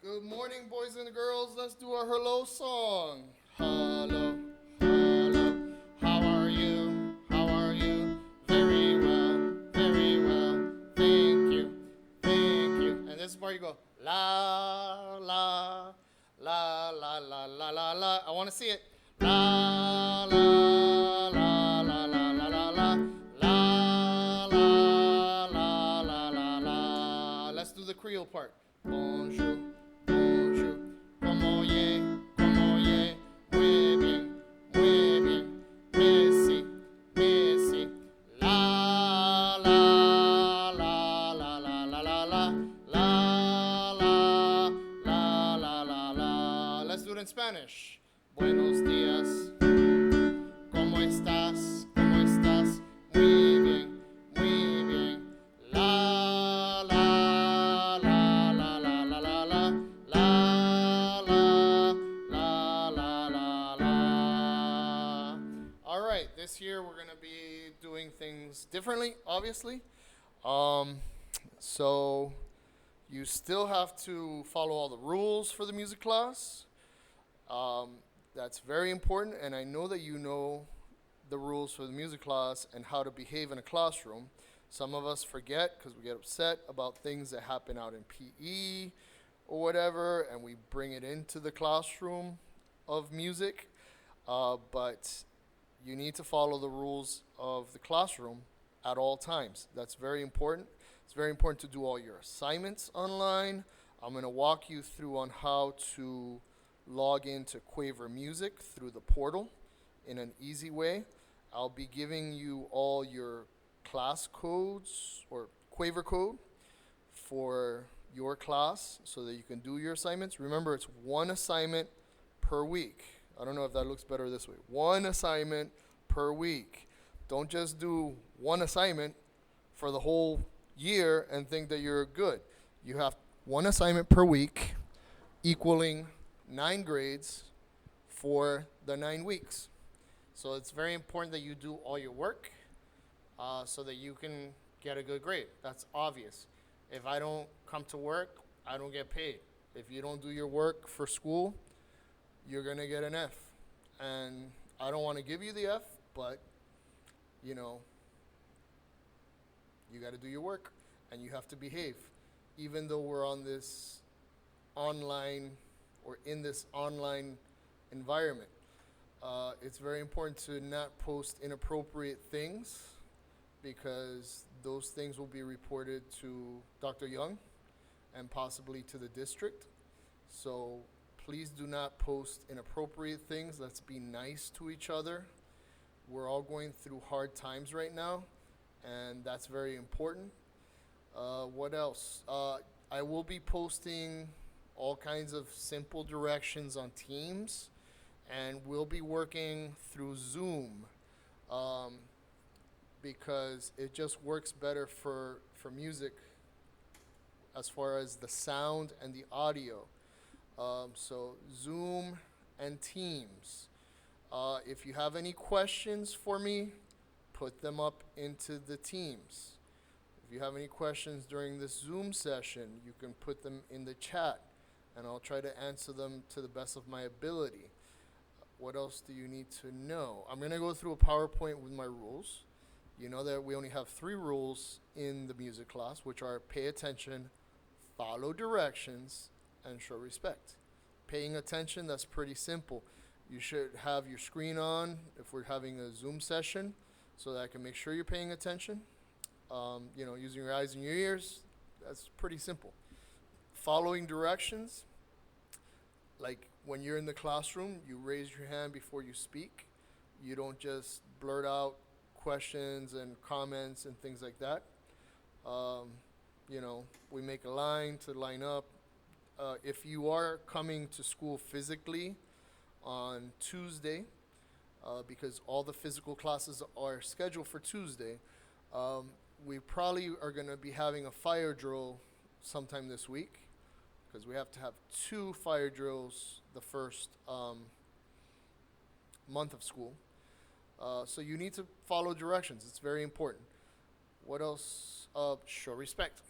Good morning, boys and girls. Let's do our hello song. Hello, hello. How are you? How are you? Very well, very well. Thank you, thank you. And this is where you go la la la la la la la la. I want to see it. La la la la la la la la la la la la la la. Let's do the Creole part. Bonjour, bonjour, comment y, comment y, muy bien, merci, merci. La la la la la la la la la la la la la la. Let's do it in Spanish. Buenos días. ¿Cómo estás? ¿Cómo estás? Muy bien, muy bien. La la la la la la la la la la la la la. All right, this year we're gonna be doing things differently, obviously. Um, so you still have to follow all the rules for the music class. Um, that's very important, and I know that you know the rules for the music class and how to behave in a classroom. Some of us forget because we get upset about things that happen out in PE or whatever, and we bring it into the classroom of music. But you need to follow the rules of the classroom at all times. That's very important. It's very important to do all your assignments online. I'm going to walk you through on how to log into Quaver Music through the portal in an easy way. I'll be giving you all your class codes or Quaver code for your class so that you can do your assignments. Remember, it's one assignment per week. I don't know if that looks better this way. One assignment per week. Don't just do one assignment for the whole year and think that you're good. You have one assignment per week equaling 9 grades for the 9 weeks. So it's very important that you do all your work so that you can get a good grade. That's obvious. If I don't come to work, I don't get paid. If you don't do your work for school, you're going to get an F. And I don't want to give you the F, but you know, you got to do your work and you have to behave. Even though we're on this online or in this online environment, it's very important to not post inappropriate things because those things will be reported to Dr. Young and possibly to the district. So please do not post inappropriate things. Let's be nice to each other. We're all going through hard times right now, and that's very important. What else? I will be posting all kinds of simple directions on Teams, and we'll be working through Zoom because it just works better for music as far as the sound and the audio. So Zoom and Teams. If you have any questions for me, put them up into the Teams. If you have any questions during this Zoom session, you can put them in the chat, and I'll try to answer them to the best of my ability. What else do you need to know? I'm going to go through a PowerPoint with my rules. You know that we only have 3 rules in the music class, which are pay attention, follow directions, and show respect. Paying attention, that's pretty simple. You should have your screen on if we're having a Zoom session so that I can make sure you're paying attention. Using your eyes and your ears, that's pretty simple. Following directions, like when you're in the classroom, you raise your hand before you speak. You don't just blurt out questions and comments and things like that. We make a line to line up. If you are coming to school physically on Tuesday, because all the physical classes are scheduled for Tuesday, we probably are going to be having a fire drill sometime this week because we have to have 2 fire drills the first month of school. So you need to follow directions. It's very important. What else? Show respect.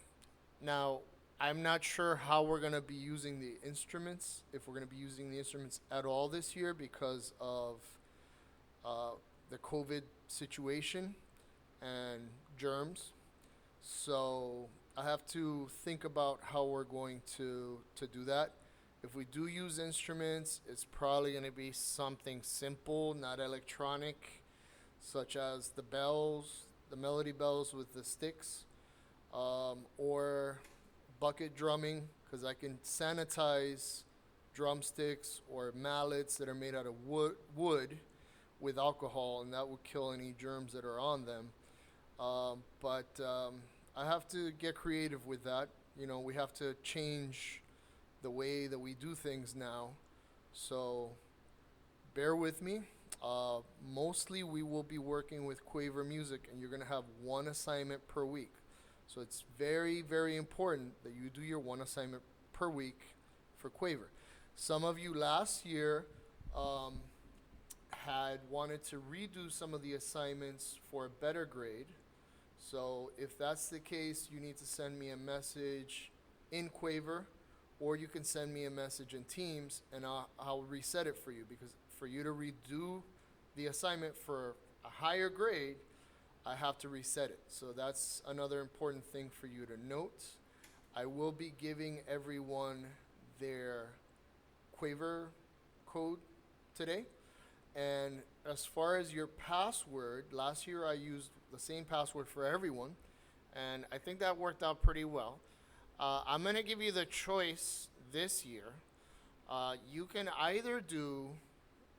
Now, I'm not sure how we're gonna be using the instruments, if we're gonna be using the instruments at all this year because of uh, the COVID situation and germs. So I have to think about how we're going to do that. If we do use instruments, it's probably going to be something simple, not electronic, such as the bells, the melody bells with the sticks, or bucket drumming, because I can sanitize drumsticks or mallets that are made out of wood with alcohol, and that will kill any germs that are on them. But I have to get creative with that. You know, we have to change the way that we do things now. So bear with me. Mostly we will be working with Quaver Music, and you're going to have one assignment per week. So it's very, very important that you do your one assignment per week for Quaver. Some of you last year um, had wanted to redo some of the assignments for a better grade. So if that's the case, you need to send me a message in Quaver, or you can send me a message in Teams, and I'll reset it for you. Because for you to redo the assignment for a higher grade, I have to reset it. So that's another important thing for you to note. I will be giving everyone their Quaver code today. And as far as your password, last year I used the same password for everyone, and I think that worked out pretty well. I'm going to give you the choice this year. You can either do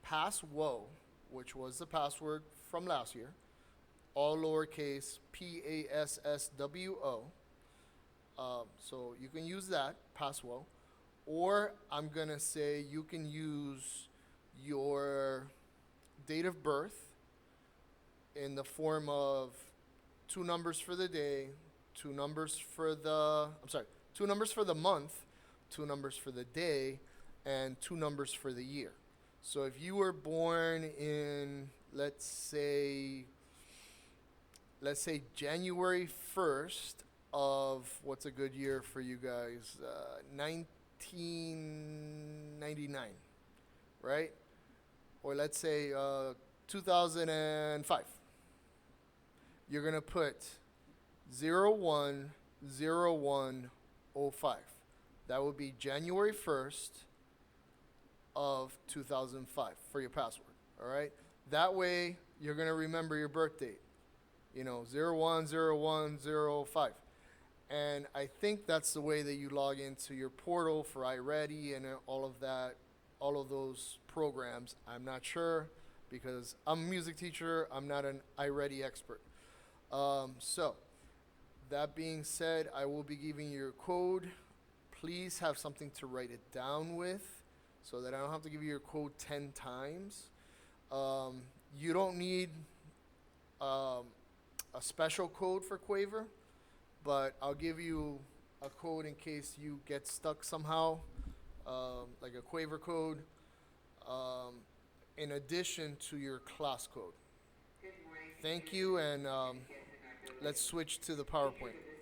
passwo, which was the password from last year, all lowercase PASSWO. So you can use that, passwo. Or I'm going to say you can use your date of birth in the form of two numbers for the day, two numbers for the month, two numbers for the day, and two numbers for the year. So if you were born in, let's say January 1st of, what's a good year for you guys? 1999, right? Or let's say 2005. You're going to put 010105. That would be January 1st of 2005 for your password, all right? That way, you're going to remember your birth date, 010105. And I think that's the way that you log into your portal for iReady and all of that, all of those programs. I'm not sure because I'm a music teacher. I'm not an iReady expert. So, that being said, I will be giving you your code. Please have something to write it down with so that I don't have to give you your code 10 times. You don't need a special code for Quaver, but I'll give you a code in case you get stuck somehow, like a Quaver code, in addition to your class code. Thank you, and let's switch to the PowerPoint.